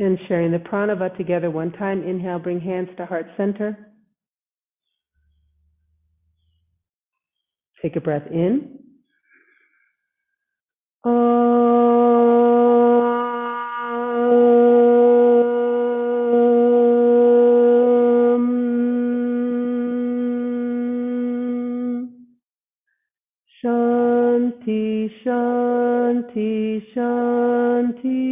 And sharing the pranava together one time. Inhale, bring hands to heart center. Take a breath in. Shanti, Shanti, Shanti.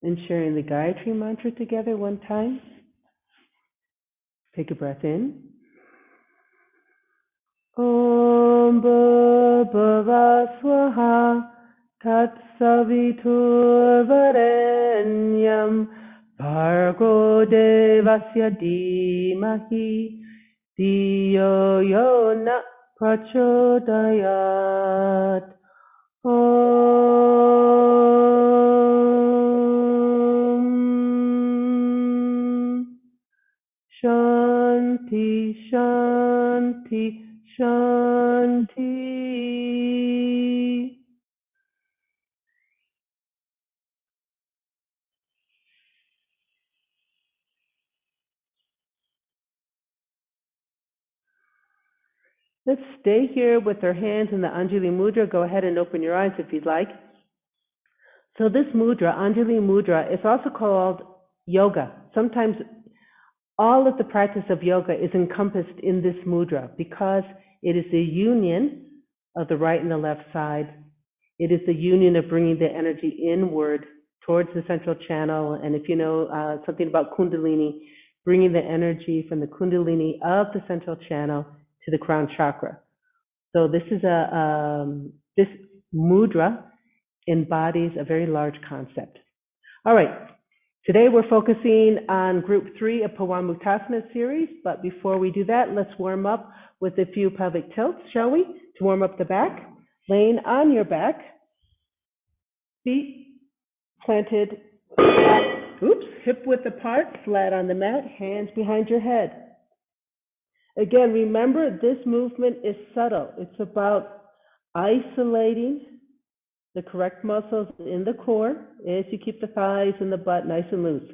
And sharing the Gayatri mantra together one time. Take a breath in. Om Bhava Swaha Tat Savitur Varenyam Bhargo Devasya Dhimahi Dhiyo Yo Na Prachodayat. Om Shanti, Shanti, Shanti. Let's stay here with our hands in the Anjali Mudra. Go ahead and open your eyes if you'd like. So this mudra, Anjali Mudra, is also called yoga. Sometimes all of the practice of yoga is encompassed in this mudra because it is the union of the right and the left side. It is the union of bringing the energy inward towards the central channel. And if you know something about Kundalini, bringing the energy from the Kundalini of the central channel to the crown chakra. So this is this mudra embodies a very large concept. All right, today we're focusing on group 3 of pawanmukhtasana series, but before we do that, let's warm up with a few pelvic tilts, shall we? To warm up the back, laying on your back, feet planted, hip width apart, flat on the mat, hands behind your head. Again, remember this movement is subtle. It's about isolating the correct muscles in the core as you keep the thighs and the butt nice and loose.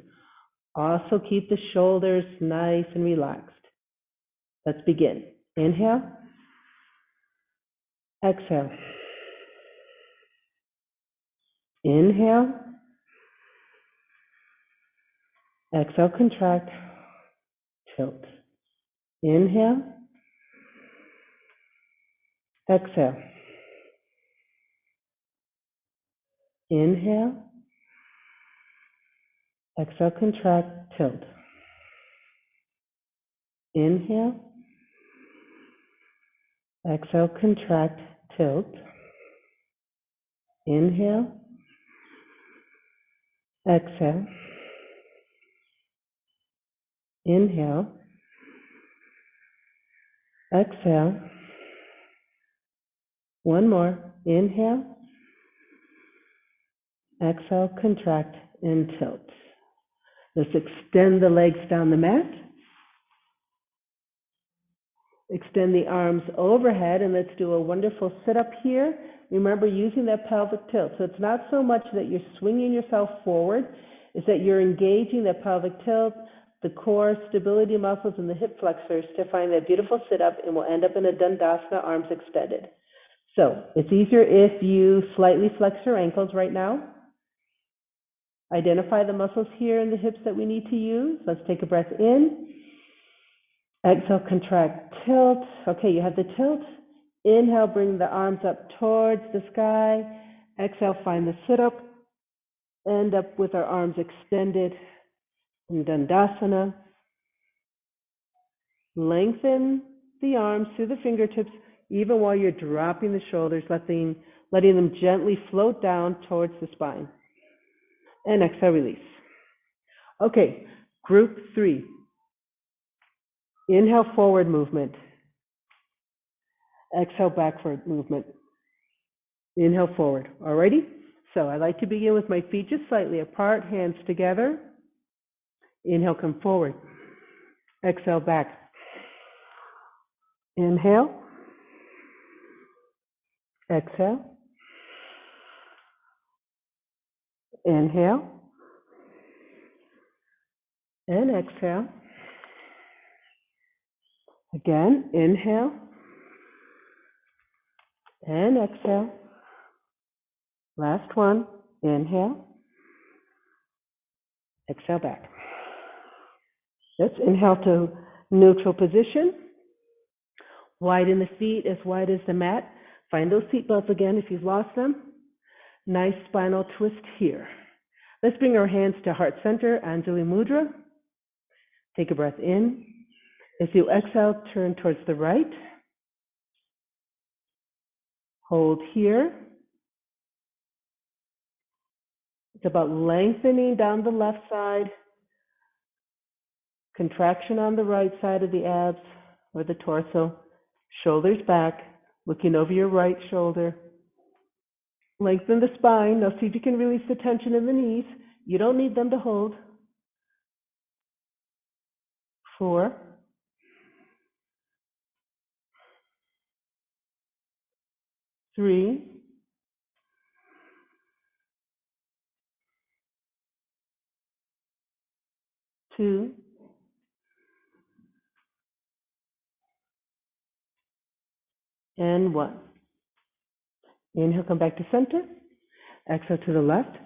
Also keep the shoulders nice and relaxed. Let's begin. Inhale. Exhale. Inhale. Exhale, contract, tilt. Inhale. Exhale. Inhale. Exhale, contract, tilt. Inhale. Exhale, contract, tilt. Inhale. Exhale. Inhale. Exhale. One more. Inhale. Exhale, contract, and tilt. Let's extend the legs down the mat. Extend the arms overhead, and let's do a wonderful sit-up here. Remember, using that pelvic tilt. So it's not so much that you're swinging yourself forward, it's that you're engaging that pelvic tilt, the core stability muscles, and the hip flexors to find that beautiful sit-up, and we'll end up in a Dandasana, arms extended. So it's easier if you slightly flex your ankles right now. Identify the muscles here in the hips that we need to use. Let's take a breath in. Exhale, contract, tilt. Okay, you have the tilt. Inhale, bring the arms up towards the sky. Exhale, find the sit-up. End up with our arms extended in Dandasana. Lengthen the arms through the fingertips, even while you're dropping the shoulders, letting them gently float down towards the spine. And exhale, release. Okay, group 3. Inhale, forward movement. Exhale, backward movement. Inhale, forward. Alrighty? So I like to begin with my feet just slightly apart, hands together. Inhale, come forward. Exhale, back. Inhale. Exhale. Inhale. And exhale. Again, inhale. And exhale. Last one. Inhale. Exhale back. Let's inhale to neutral position. Widen the feet as wide as the mat. Find those seat belts again if you've lost them. Nice spinal twist here. Let's bring our hands to heart center, Anjali Mudra. Take a breath in. As you exhale, turn towards the right. Hold here. It's about lengthening down the left side. Contraction on the right side of the abs or the torso. Shoulders back, looking over your right shoulder. Lengthen the spine. Now see if you can release the tension in the knees. You don't need them to hold. 4, 3, 2, and 1. Inhale, come back to center. Exhale to the left.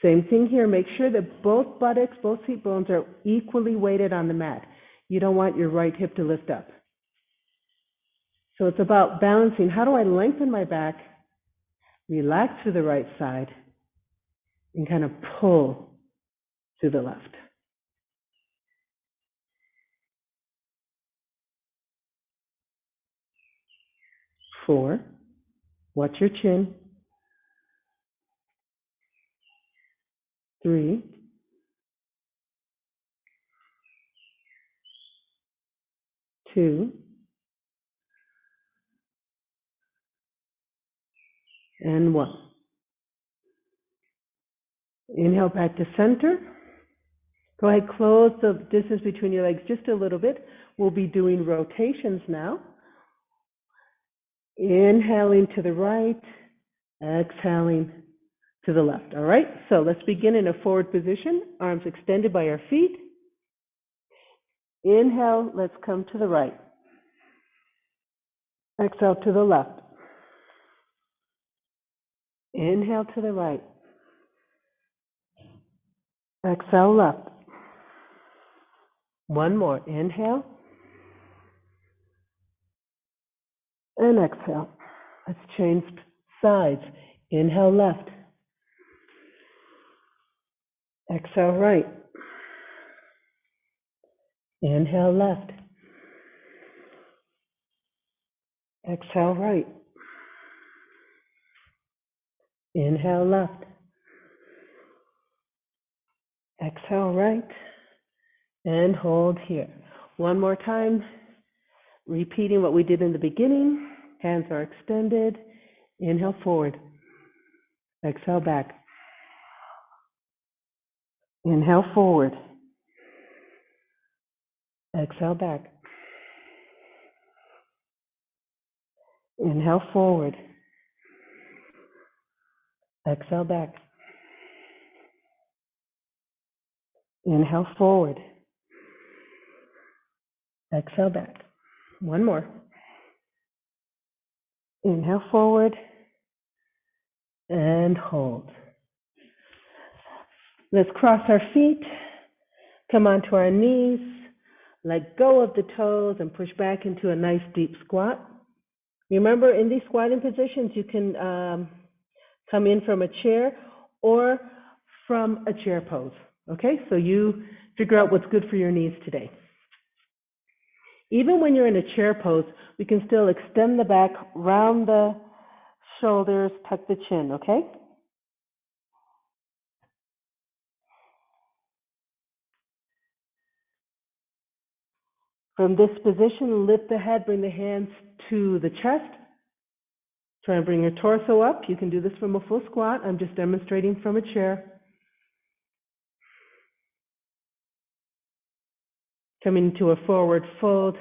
Same thing here. Make sure that both buttocks, both seat bones are equally weighted on the mat. You don't want your right hip to lift up. So it's about balancing. How do I lengthen my back, relax to the right side, and kind of pull to the left. Four, watch your chin. 3, 2, and 1. Inhale back to center. Go ahead, close the distance between your legs just a little bit. We'll be doing rotations now. Inhaling to the right, exhaling to the left. All right, so let's begin in a forward position, arms extended by our feet. Inhale, let's come to the right. Exhale to the left. Inhale to the right. Exhale left. One more. Inhale. And exhale. Let's change sides. Inhale left. Exhale right. Inhale left. Exhale right. Inhale left. Exhale right. And hold here. One more time. Repeating what we did in the beginning. Hands are extended. Inhale forward. Exhale back. Inhale forward. Exhale back. Inhale forward. Exhale back. Inhale forward. Exhale back. One more. Inhale forward and hold. Let's cross our feet, come onto our knees, let go of the toes and push back into a nice deep squat. Remember, in these squatting positions, you can come in from a chair or from a chair pose. Okay, so you figure out what's good for your knees today. Even when you're in a chair pose, we can still extend the back, round the shoulders, tuck the chin, okay? From this position, lift the head, bring the hands to the chest. Try and bring your torso up. You can do this from a full squat. I'm just demonstrating from a chair. Coming to a forward fold.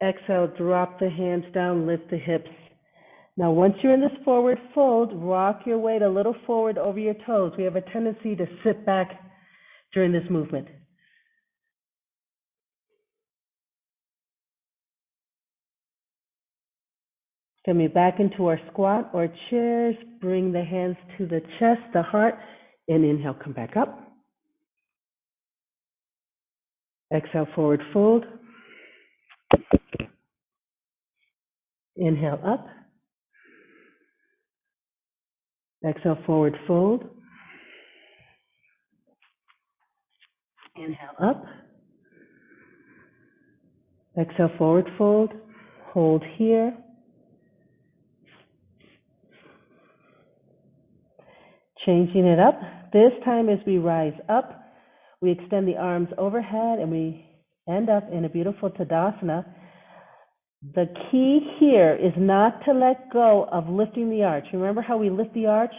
Exhale, drop the hands down, lift the hips. Now, once you're in this forward fold, rock your weight a little forward over your toes. We have a tendency to sit back during this movement. Coming back into our squat or chairs, bring the hands to the chest, the heart, and inhale, come back up. Exhale, forward fold. Inhale, up. Exhale, forward fold. Inhale, up. Exhale, forward fold. Hold here. Changing it up. This time as we rise up, we extend the arms overhead and we end up in a beautiful Tadasana. The key here is not to let go of lifting the arch. Remember how we lift the arch?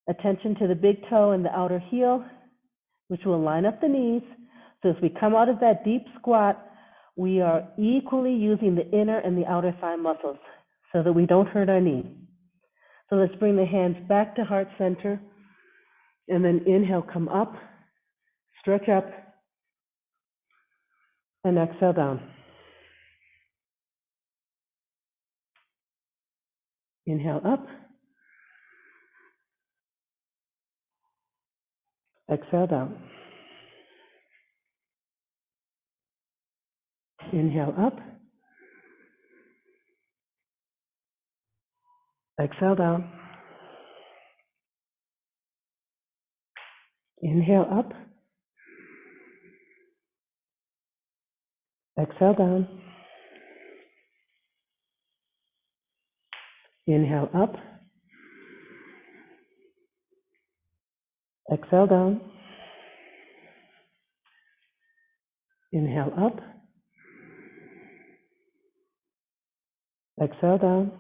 Attention to the big toe and the outer heel, which will line up the knees. So as we come out of that deep squat, we are equally using the inner and the outer thigh muscles so that we don't hurt our knee. So let's bring the hands back to heart center and then inhale, come up, stretch up, and exhale down. Inhale up, exhale down. Inhale up, exhale down. Inhale up, exhale down. Inhale up, exhale down. Inhale up, exhale down.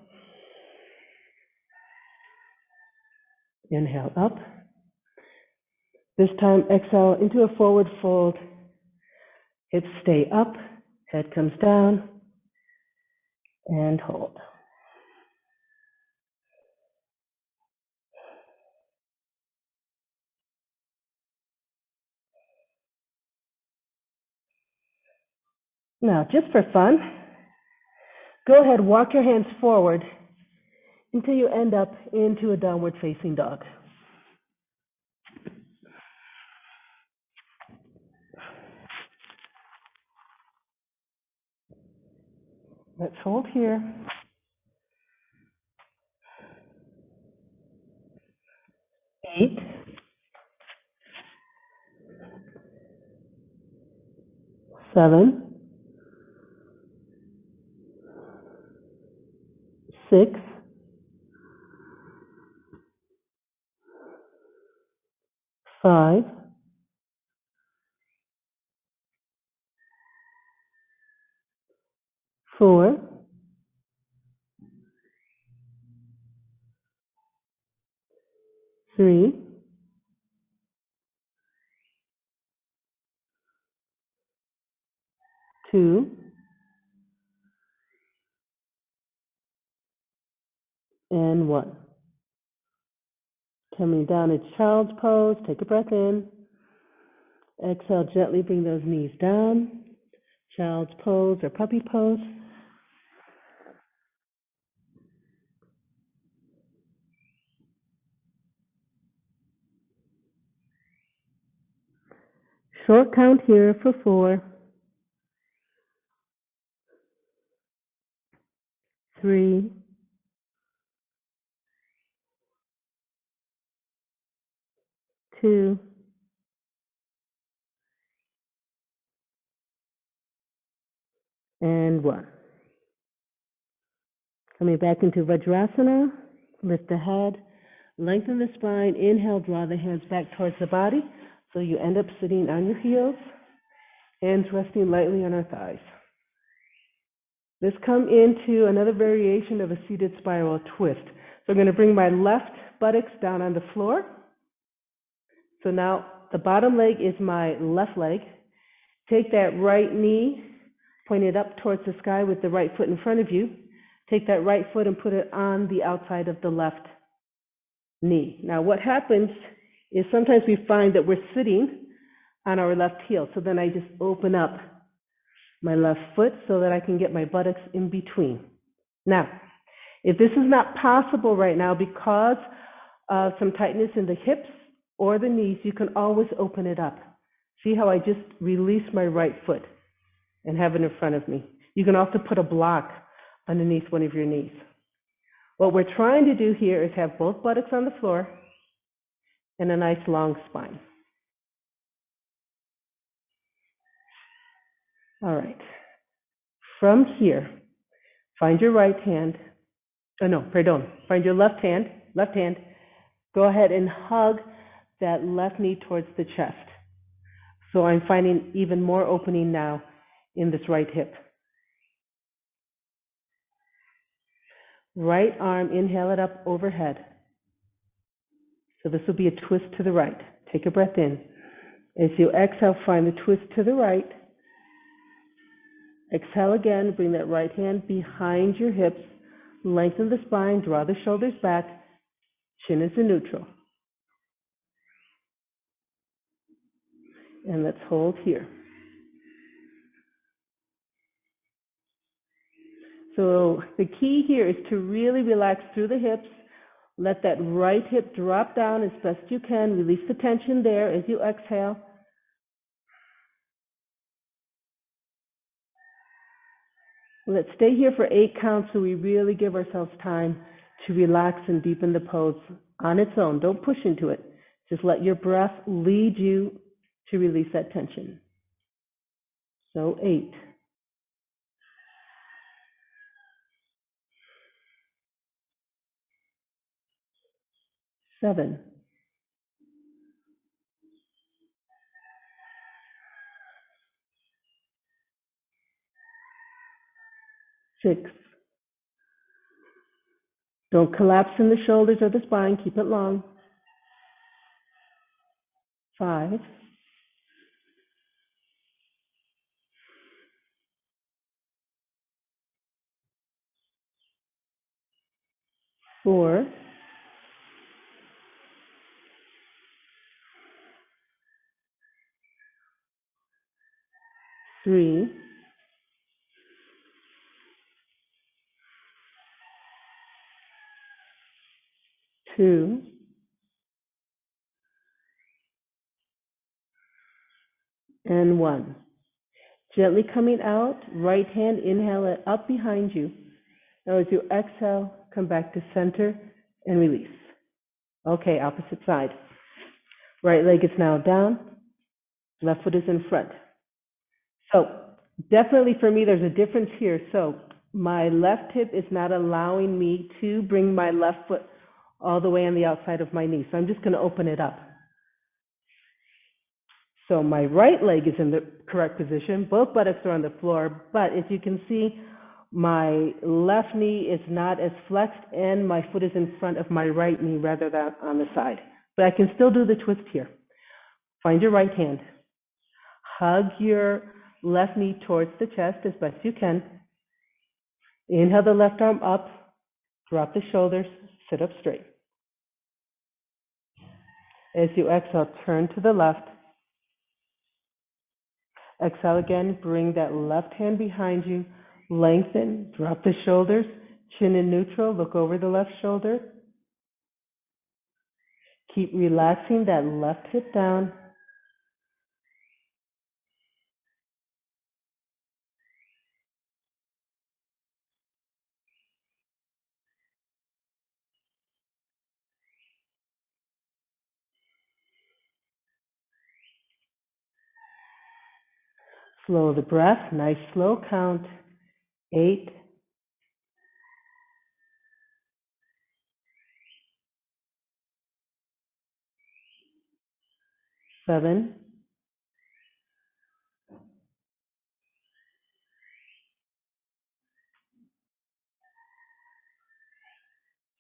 Inhale up. This time exhale into a forward fold. Hips stay up, head comes down, and hold. Now, just for fun, go ahead, walk your hands forward until you end up into a downward facing dog. Let's hold here. Eight, 7, 6, 5, 4, 3, 2, and 1. Coming down to child's pose, take a breath in. Exhale, gently bring those knees down. Child's pose or puppy pose. Short count here for 4, 3, 2, and 1. Coming back into Vajrasana, lift the head, lengthen the spine, inhale, draw the hands back towards the body, so you end up sitting on your heels, hands resting lightly on our thighs. Let's come into another variation of a seated spiral twist. So I'm going to bring my left buttocks down on the floor. So now the bottom leg is my left leg. Take that right knee, Point it up towards the sky with the right foot in front of you. Take that right foot and put it on the outside of the left knee. Now what happens is sometimes we find that we're sitting on our left heel. So then I just open up my left foot so that I can get my buttocks in between. Now, if this is not possible right now because of some tightness in the hips or the knees, you can always open it up. See how I just release my right foot and have it in front of me. You can also put a block underneath one of your knees. What we're trying to do here is have both buttocks on the floor and a nice long spine. All right. From here, find your right hand. Find your left hand. Go ahead and hug that left knee towards the chest. So I'm finding even more opening now in this right hip. Right arm, inhale it up overhead. So this will be a twist to the right. Take a breath in. As you exhale, find the twist to the right. Exhale again, bring that right hand behind your hips. Lengthen the spine, draw the shoulders back. Chin is in neutral. And let's hold here. So the key here is to really relax through the hips. Let that right hip drop down as best you can. Release the tension there as you exhale. Let's stay here for 8 counts so we really give ourselves time to relax and deepen the pose on its own. Don't push into it. Just let your breath lead you to release that tension. So 8. 7. 6. Don't collapse in the shoulders or the spine. Keep it long. 5. 4. 3. 2. And 1. Gently coming out, right hand, inhale it up behind you. Now as you exhale, come back to center and release. Okay, opposite side. Right leg is now down, left foot is in front. So definitely for me, there's a difference here. So my left hip is not allowing me to bring my left foot all the way on the outside of my knee. So I'm just going to open it up. So my right leg is in the correct position. Both buttocks are on the floor, but as you can see, my left knee is not as flexed and my foot is in front of my right knee rather than on the side. But I can still do the twist here. Find your right hand. Hug your left knee towards the chest as best you can. Inhale the left arm up, drop the shoulders, sit up straight. As you exhale, turn to the left. Exhale again, bring that left hand behind you, lengthen, drop the shoulders, chin in neutral, look over the left shoulder. Keep relaxing that left hip down. Slow the breath, nice slow count. 8, 7,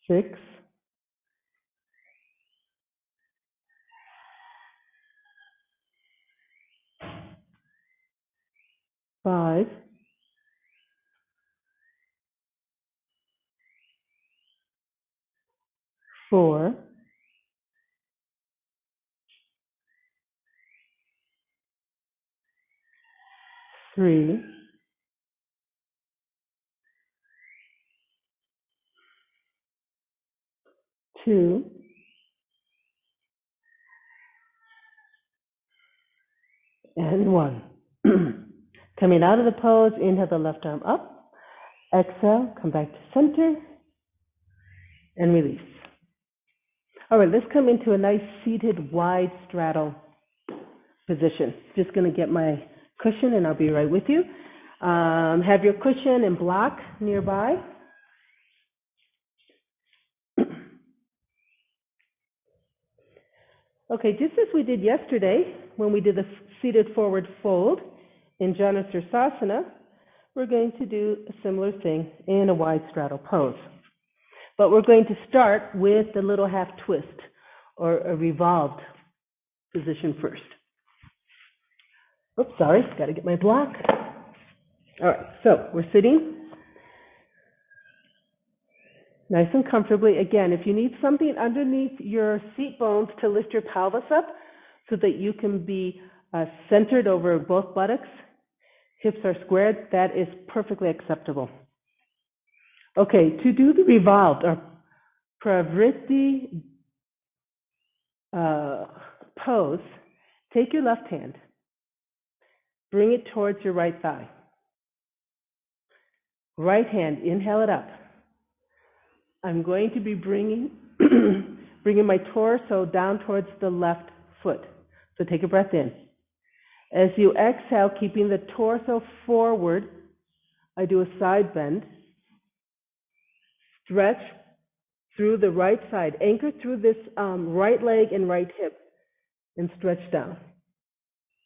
6, 5, 4, 3, 2, and 1. Coming out of the pose, inhale the left arm up. Exhale, come back to center and release. All right, let's come into a nice seated wide straddle position. Just going to get my cushion and I'll be right with you. Have your cushion and block nearby. Okay, just as we did yesterday when we did the seated forward fold in Janusasana, we're going to do a similar thing in a wide straddle pose. But we're going to start with the little half twist or a revolved position first. Oops, sorry, got to get my block. All right, so we're sitting nice and comfortably. Again, if you need something underneath your seat bones to lift your pelvis up so that you can be centered over both buttocks, hips are squared, that is perfectly acceptable. Okay, to do the revolved or pravritti pose, take your left hand, bring it towards your right thigh. Right hand, inhale it up. I'm going to be bringing my torso down towards the left foot. So take a breath in. As you exhale, keeping the torso forward, I do a side bend. Stretch through the right side. Anchor through this right leg and right hip and stretch down.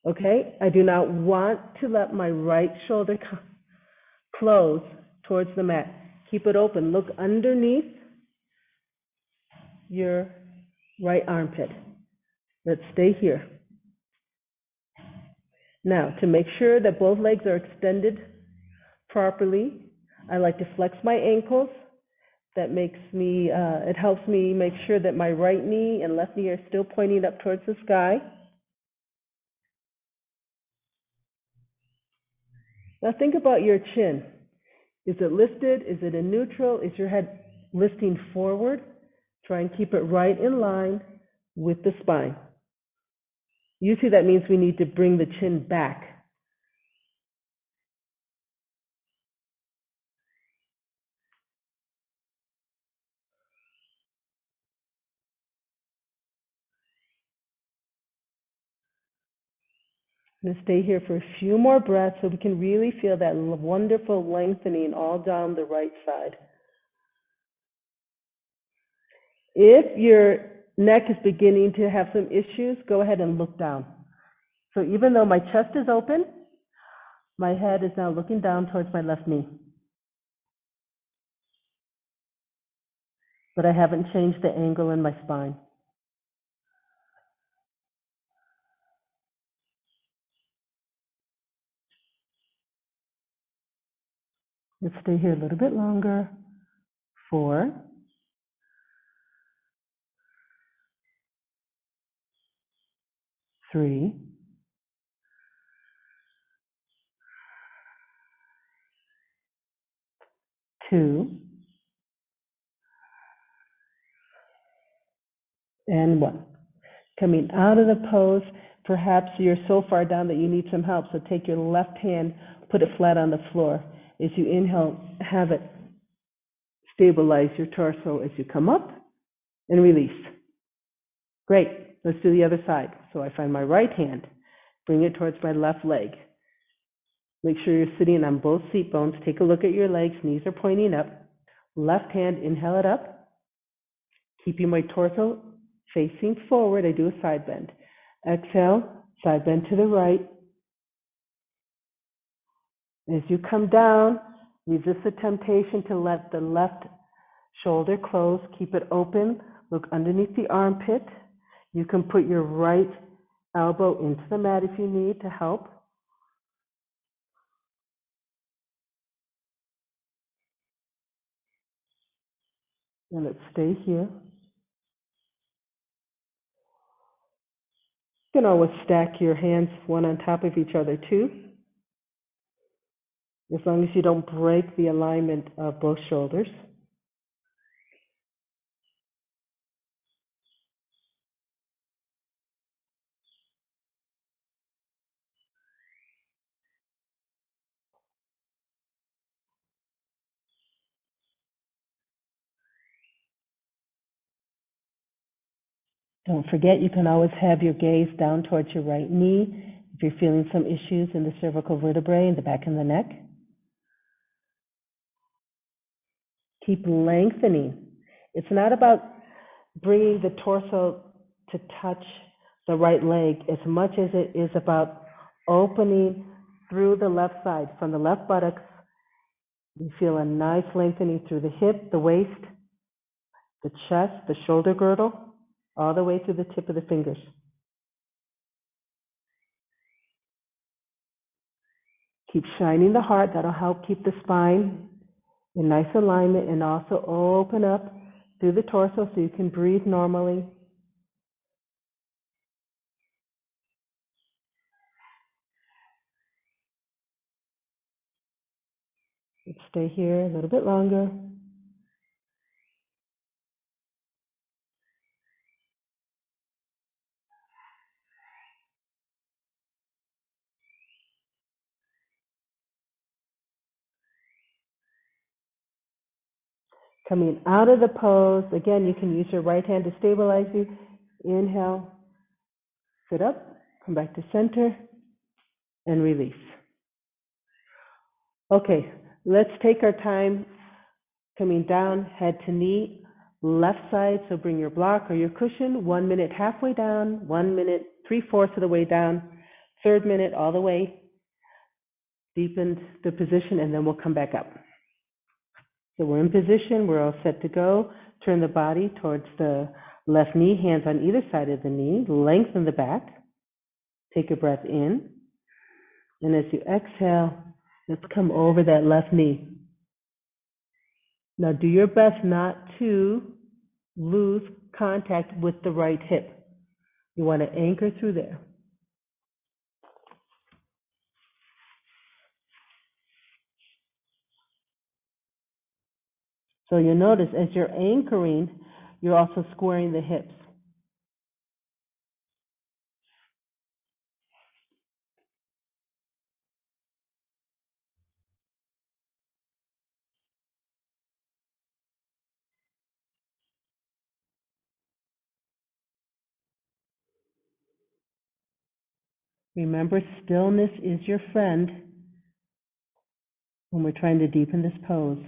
Okay? I do not want to let my right shoulder close towards the mat. Keep it open. Look underneath your right armpit. Let's stay here. Now, to make sure that both legs are extended properly, I like to flex my ankles. That makes me, it helps me make sure that my right knee and left knee are still pointing up towards the sky. Now think about your chin. Is it lifted? Is it in neutral? Is your head lifting forward? Try and keep it right in line with the spine. Usually that means we need to bring the chin back. I'm going to stay here for a few more breaths so we can really feel that wonderful lengthening all down the right side. If your neck is beginning to have some issues, go ahead and look down. So even though my chest is open, my head is now looking down towards my left knee. But I haven't changed the angle in my spine. Let's stay here a little bit longer. 4, 3, 2, and 1. Coming out of the pose, perhaps you're so far down that you need some help. So take your left hand, put it flat on the floor. As you inhale, have it stabilize your torso as you come up and release. Great. Let's do the other side. So I find my right hand, bring it towards my left leg. Make sure you're sitting on both seat bones. Take a look at your legs. Knees are pointing up. Left hand, inhale it up. Keeping my torso facing forward, I do a side bend. Exhale, side bend to the right. As you come down, resist the temptation to let the left shoulder close. Keep it open. Look underneath the armpit. You can put your right elbow into the mat if you need to help. And let's stay here. You can always stack your hands one on top of each other too, as long as you don't break the alignment of both shoulders. Don't forget, you can always have your gaze down towards your right knee if you're feeling some issues in the cervical vertebrae in the back of the neck. Keep lengthening. It's not about bringing the torso to touch the right leg as much as it is about opening through the left side. From the left buttocks, you feel a nice lengthening through the hip, the waist, the chest, the shoulder girdle, all the way through the tip of the fingers. Keep shining the heart. That'll help keep the spine in nice alignment, and also open up through the torso so you can breathe normally. Let's stay here a little bit longer. Coming out of the pose, again, you can use your right hand to stabilize you. Inhale, sit up, come back to center, and release. Okay, let's take our time coming down, head to knee, left side, so bring your block or your cushion, 1 minute halfway down, 1 minute 3/4 of the way down, third minute all the way, deepen the position, and then we'll come back up. So we're in position, we're all set to go. Turn the body towards the left knee, hands on either side of the knee, lengthen the back. Take a breath in, and as you exhale, let's come over that left knee. Now do your best not to lose contact with the right hip. You want to anchor through there. So you'll notice as you're anchoring, you're also squaring the hips. Remember, stillness is your friend when we're trying to deepen this pose.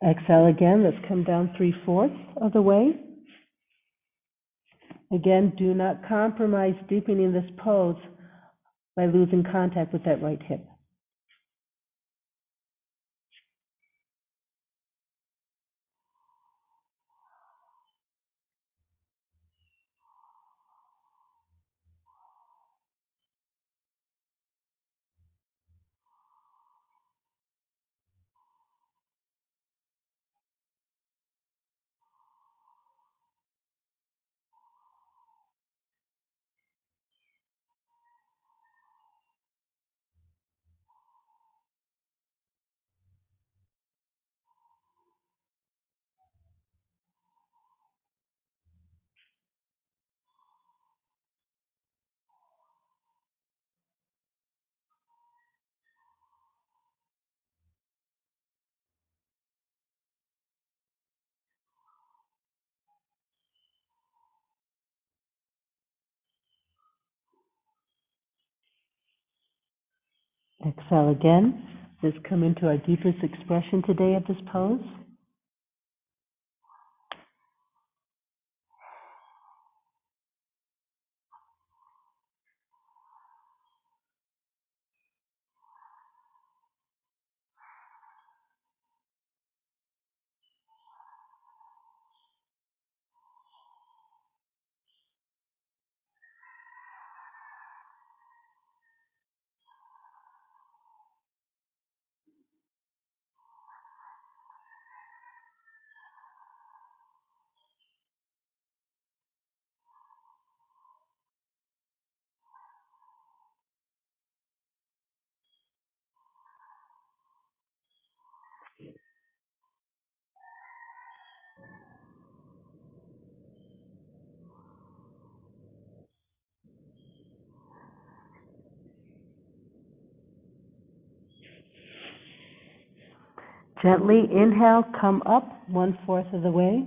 Exhale again. Let's come down 3/4 of the way. Again, do not compromise deepening this pose by losing contact with that right hip. Exhale again. Let's come into our deepest expression today of this pose. Gently inhale, come up 1/4 of the way.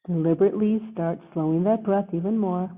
Deliberately start slowing that breath even more.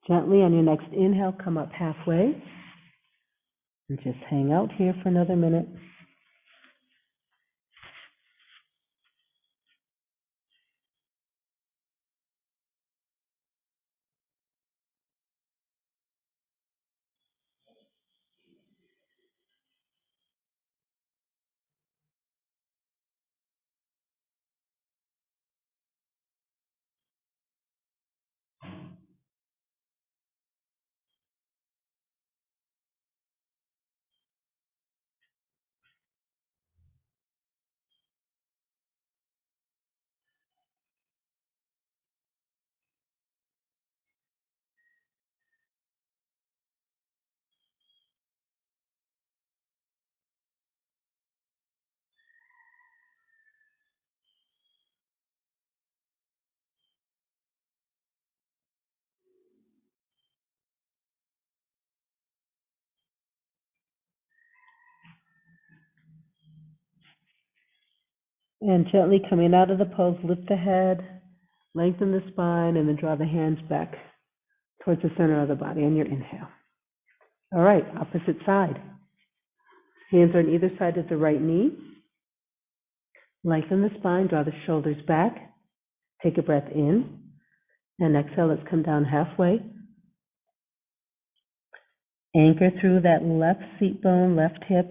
Gently on your next inhale, come up halfway. And just hang out here for another minute. And gently coming out of the pose, lift the head, lengthen the spine, and then draw the hands back towards the center of the body on your inhale. All right, opposite side. Hands are on either side of the right knee. Lengthen the spine, draw the shoulders back. Take a breath in. And exhale, let's come down halfway. Anchor through that left seat bone, left hip.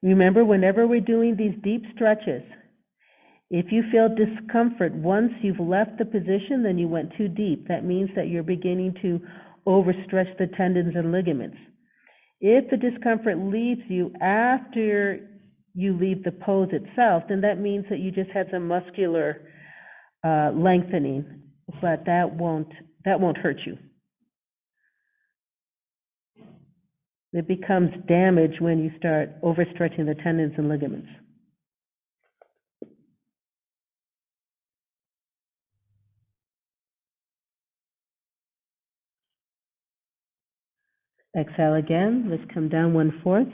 Remember, whenever we're doing these deep stretches, if you feel discomfort once you've left the position, then you went too deep. That means that you're beginning to overstretch the tendons and ligaments. If the discomfort leaves you after you leave the pose itself, then that means that you just had some muscular lengthening, but that won't hurt you. It becomes damage when you start overstretching the tendons and ligaments. Exhale again. Let's come down 1/4.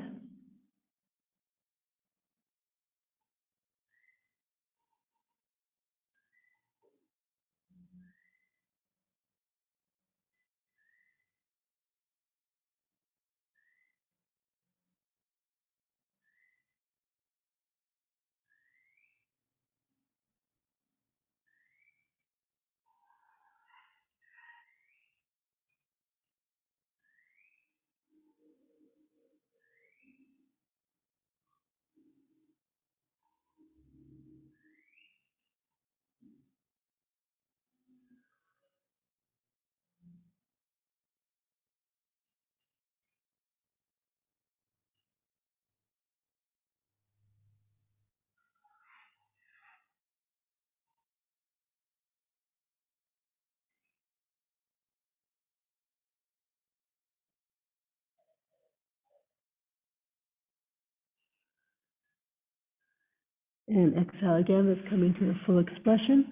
And exhale again. Let's come into the full expression.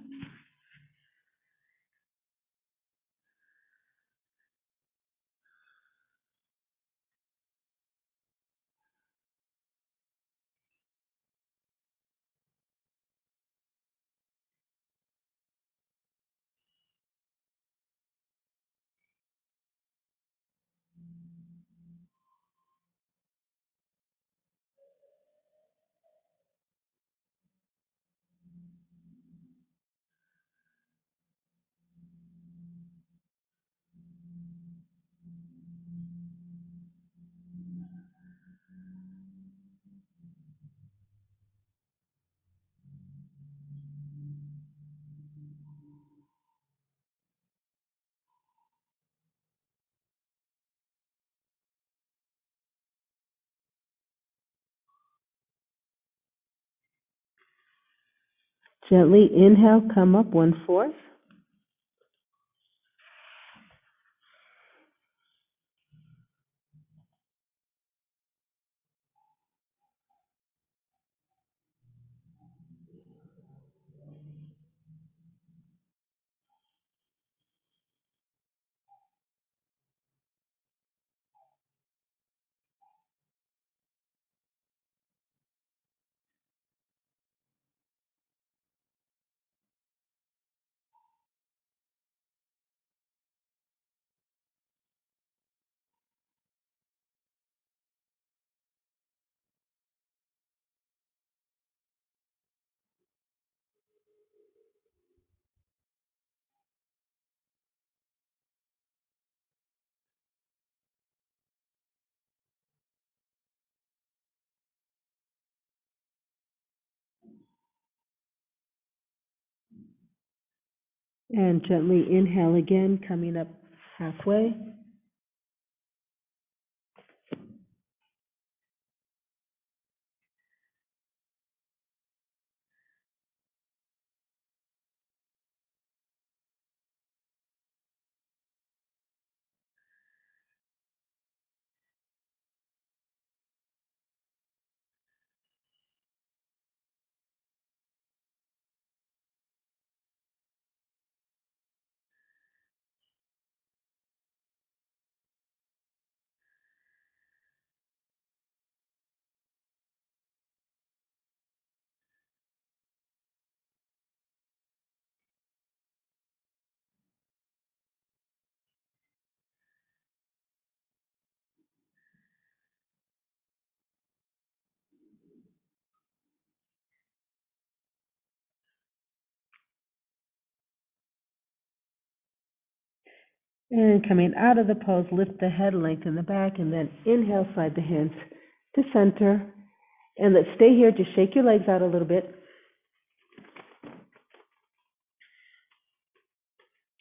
Gently inhale, come up 1/4. And gently inhale again, coming up halfway. And coming out of the pose, lift the head, lengthen the back, and then inhale, slide the hands to center. And let's stay here. Just shake your legs out a little bit.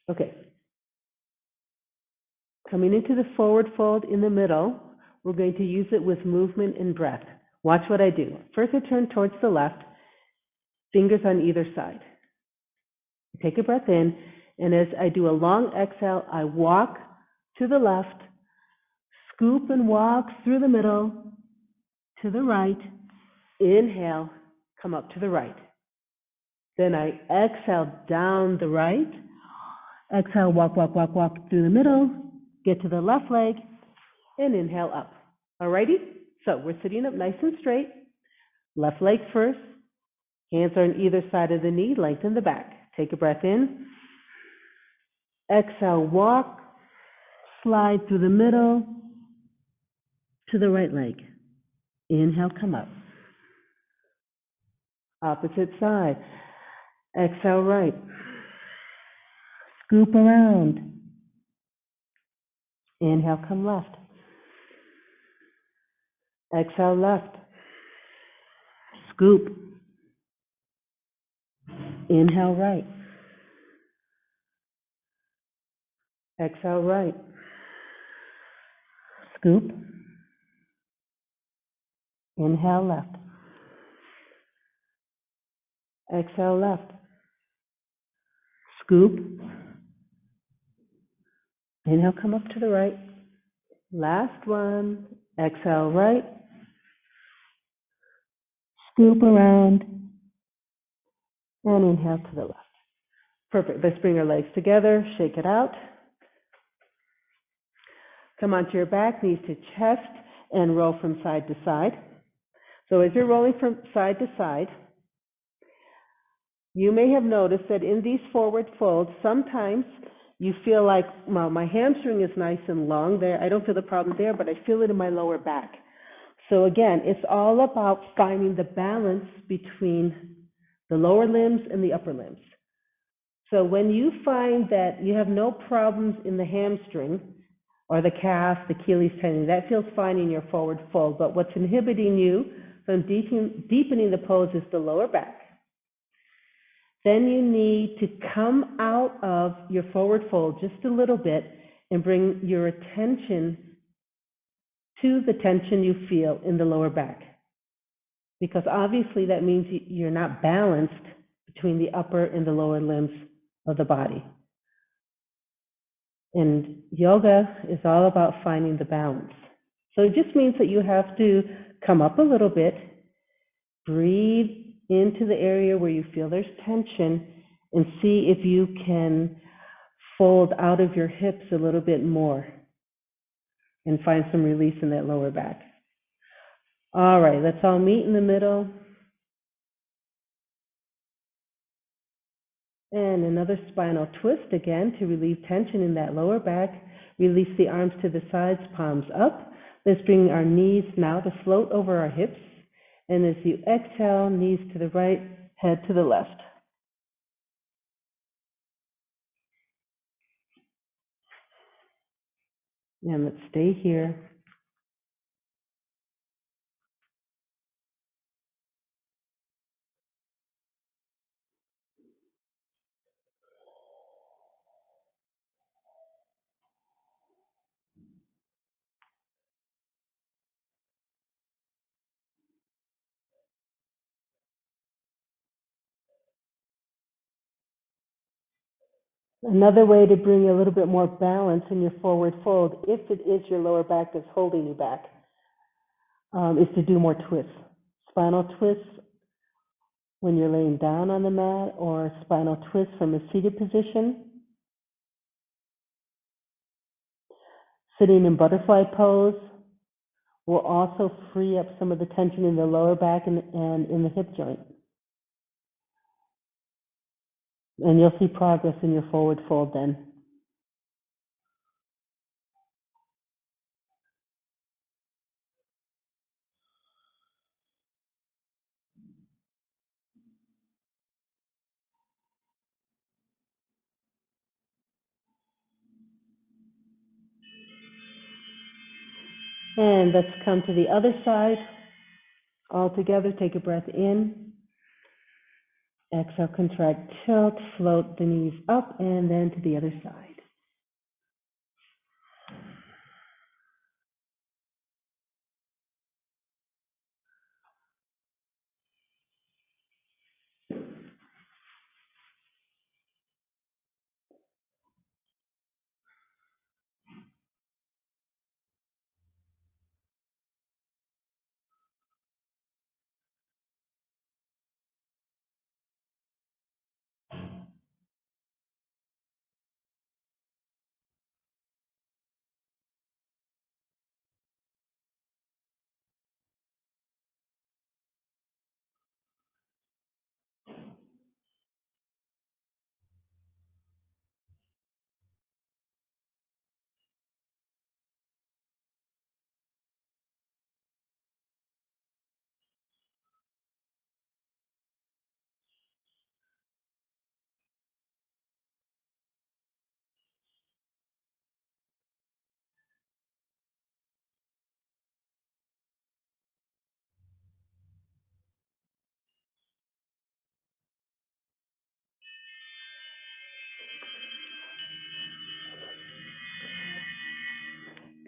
Okay. Coming into the forward fold in the middle, we're going to use it with movement and breath. Watch what I do. First, I turn towards the left, fingers on either side. Take a breath in, and as I do a long exhale, I walk to the left, scoop and walk through the middle, to the right. Inhale, come up to the right. Then I exhale down the right. Exhale, walk, walk, walk, walk through the middle, get to the left leg, and inhale up. Alrighty? So we're sitting up nice and straight. Left leg first. Hands are on either side of the knee, lengthen the back. Take a breath in. Exhale, walk, slide through the middle to the right leg. Inhale, come up. Opposite side. Exhale, right. Scoop around. Inhale, come left. Exhale, left. Scoop. Inhale, right. Exhale, right. Scoop. Inhale, left. Exhale, left. Scoop. Inhale, come up to the right. Last one. Exhale, right. Scoop around. And inhale to the left. Perfect. Let's bring our legs together. Shake it out. Come onto your back, knees to chest, and roll from side to side. So as you're rolling from side to side, you may have noticed that in these forward folds, sometimes you feel like, well, my hamstring is nice and long there. I don't feel the problem there, but I feel it in my lower back. So again, it's all about finding the balance between the lower limbs and the upper limbs. So when you find that you have no problems in the hamstring or the calf, the Achilles tendon, that feels fine in your forward fold. But what's inhibiting you from deepening the pose is the lower back. Then you need to come out of your forward fold just a little bit and bring your attention to the tension you feel in the lower back. Because obviously that means you're not balanced between the upper and the lower limbs of the body. And yoga is all about finding the balance. So it just means that you have to come up a little bit, breathe into the area where you feel there's tension, and see if you can fold out of your hips a little bit more and find some release in that lower back. All right, let's all meet in the middle. And another spinal twist again to relieve tension in that lower back. Release the arms to the sides, palms up. Let's bring our knees now to float over our hips. And as you exhale, knees to the right, head to the left. And let's stay here. Another way to bring a little bit more balance in your forward fold, if it is your lower back that's holding you back, is to do more twists. Spinal twists when you're laying down on the mat, or spinal twists from a seated position. Sitting in butterfly pose will also free up some of the tension in the lower back and in the hip joint. And you'll see progress in your forward fold then. And let's come to the other side. All together, take a breath in. Exhale, contract, tilt, float the knees up, and then to the other side.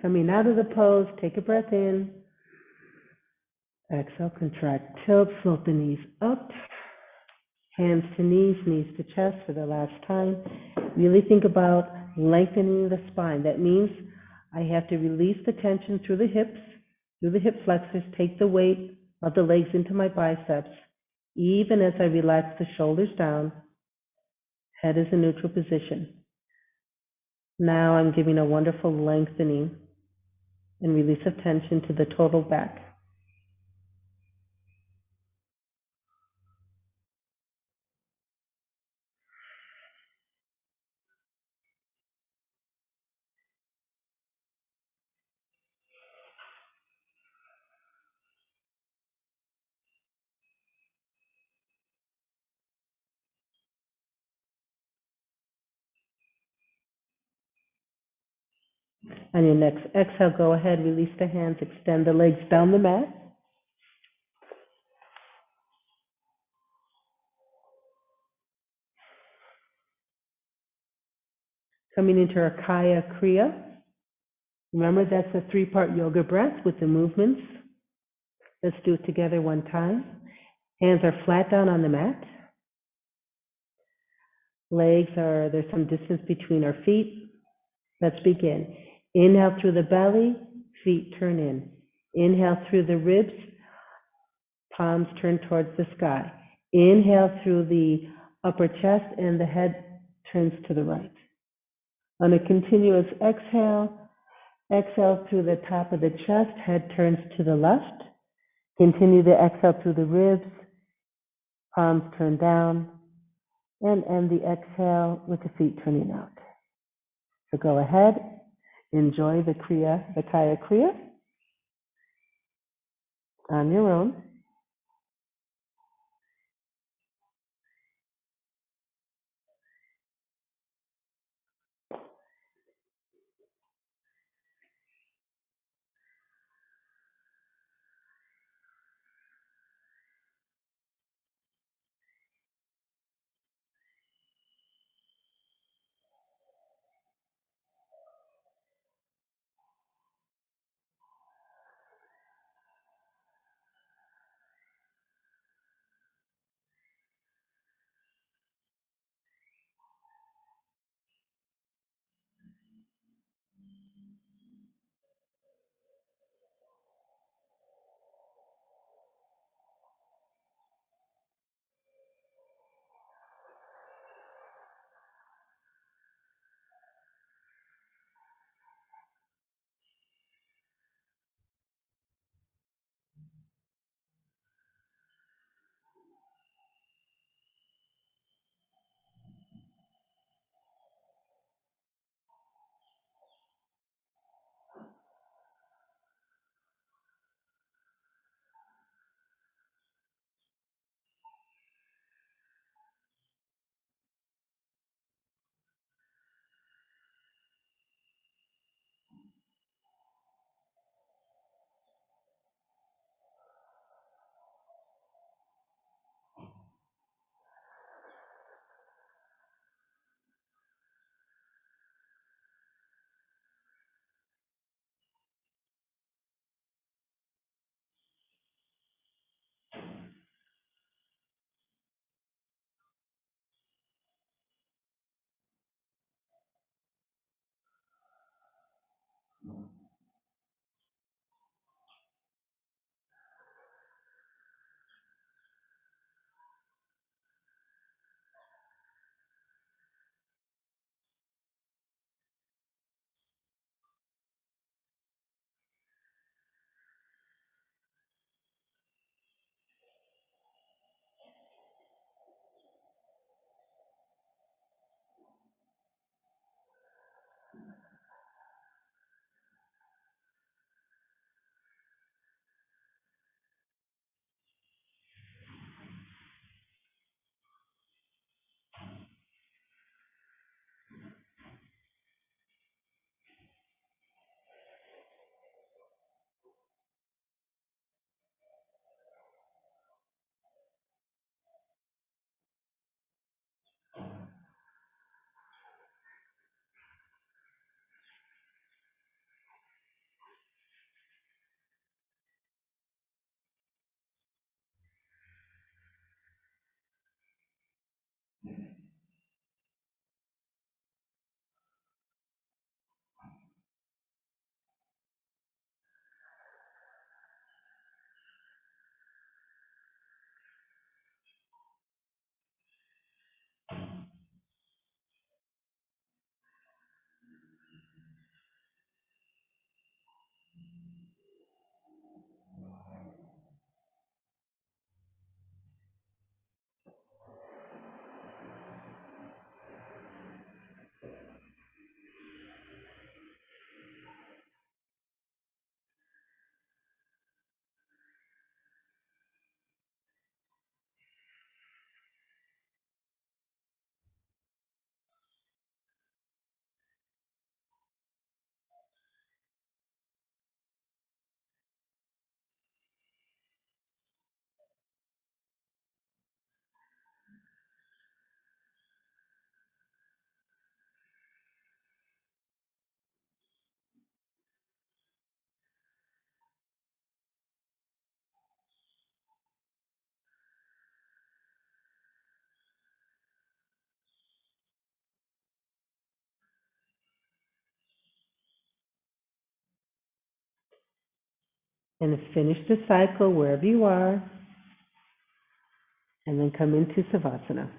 Coming out of the pose, take a breath in. Exhale, contract, tilt, float the knees up. Hands to knees, knees to chest for the last time. Really think about lengthening the spine. That means I have to release the tension through the hips, through the hip flexors, take the weight of the legs into my biceps. Even as I relax the shoulders down, head is in neutral position. Now I'm giving a wonderful lengthening and release of tension to the total back. On your next exhale, go ahead, release the hands, extend the legs down the mat. Coming into our Kriya. Remember, that's a 3-part yoga breath with the movements. Let's do it together one time. Hands are flat down on the mat. there's some distance between our feet. Let's begin. Inhale through the belly, feet turn in. Inhale through the ribs, palms turn towards the sky. Inhale through the upper chest and the head turns to the right. On a continuous exhale, exhale through the top of the chest, head turns to the left. Continue to exhale through the ribs, palms turn down, and end the exhale with the feet turning out. So go ahead, enjoy the Kriya, the Kaya Kriya on your own. And finish the cycle wherever you are, and then come into Savasana.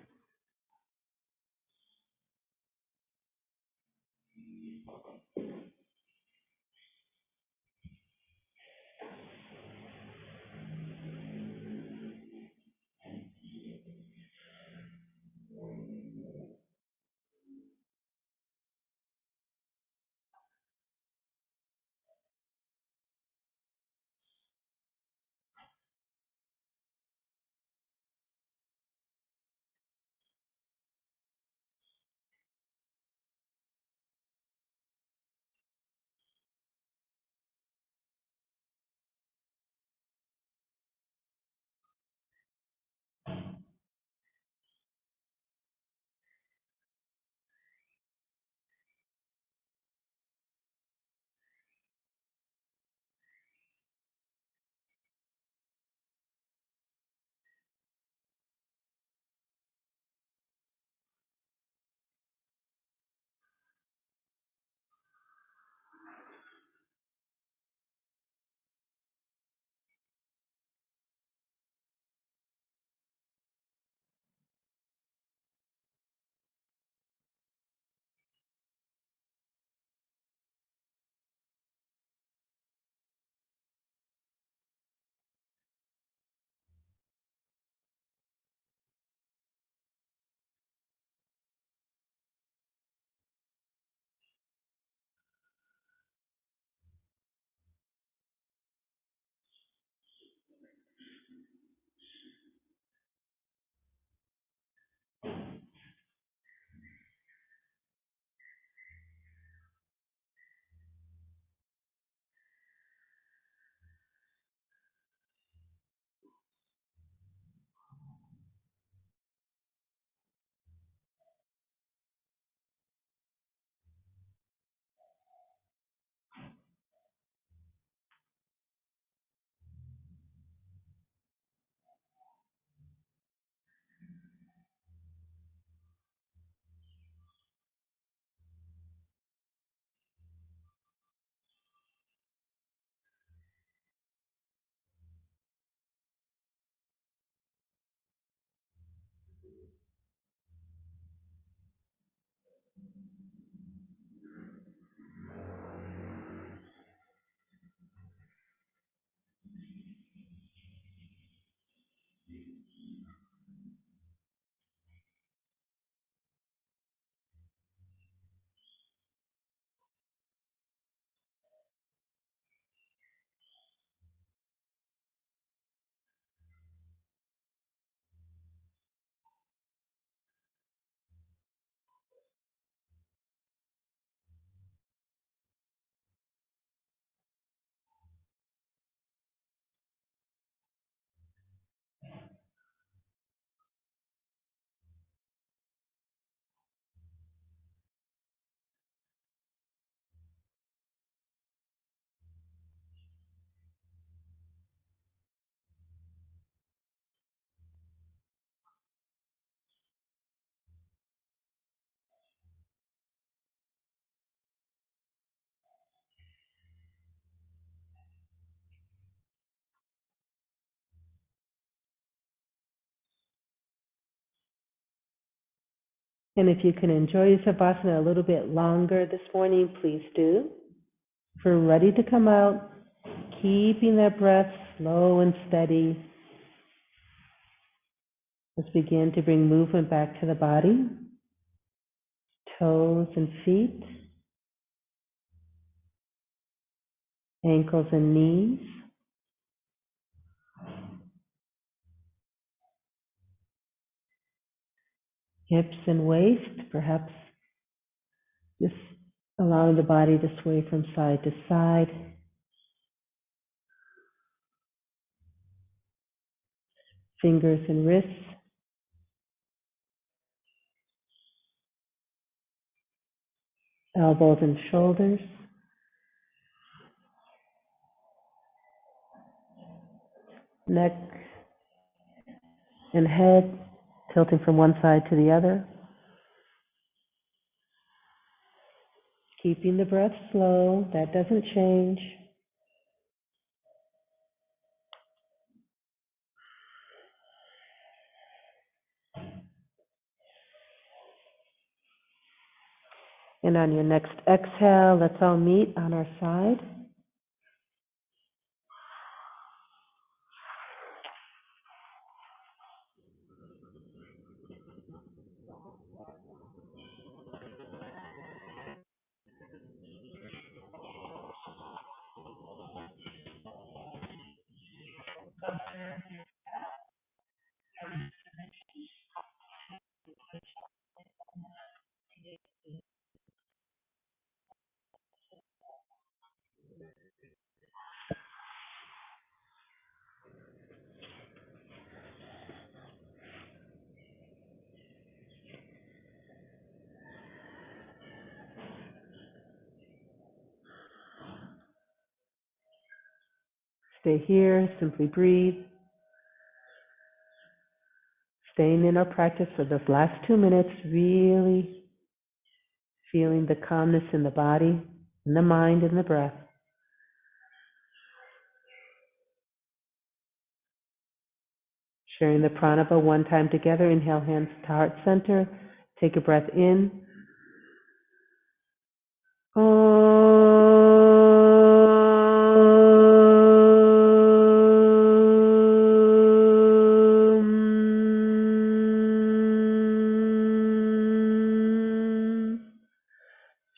And if you can enjoy your Savasana a little bit longer this morning, please do. If we're ready to come out, keeping that breath slow and steady. Let's begin to bring movement back to the body, toes and feet, ankles and knees, hips and waist, perhaps just allowing the body to sway from side to side. Fingers and wrists, elbows and shoulders, neck and head tilting from one side to the other. Keeping the breath slow, that doesn't change. And on your next exhale, let's all meet on our side. Stay here, simply breathe. Staying in our practice for those last 2 minutes, really feeling the calmness in the body, in the mind, and the breath. Sharing the pranava one time together. Inhale, hands to heart center. Take a breath in.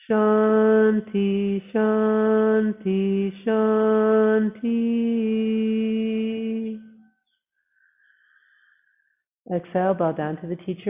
Shanti, Shanti, Shanti. Exhale, bow down to the teacher.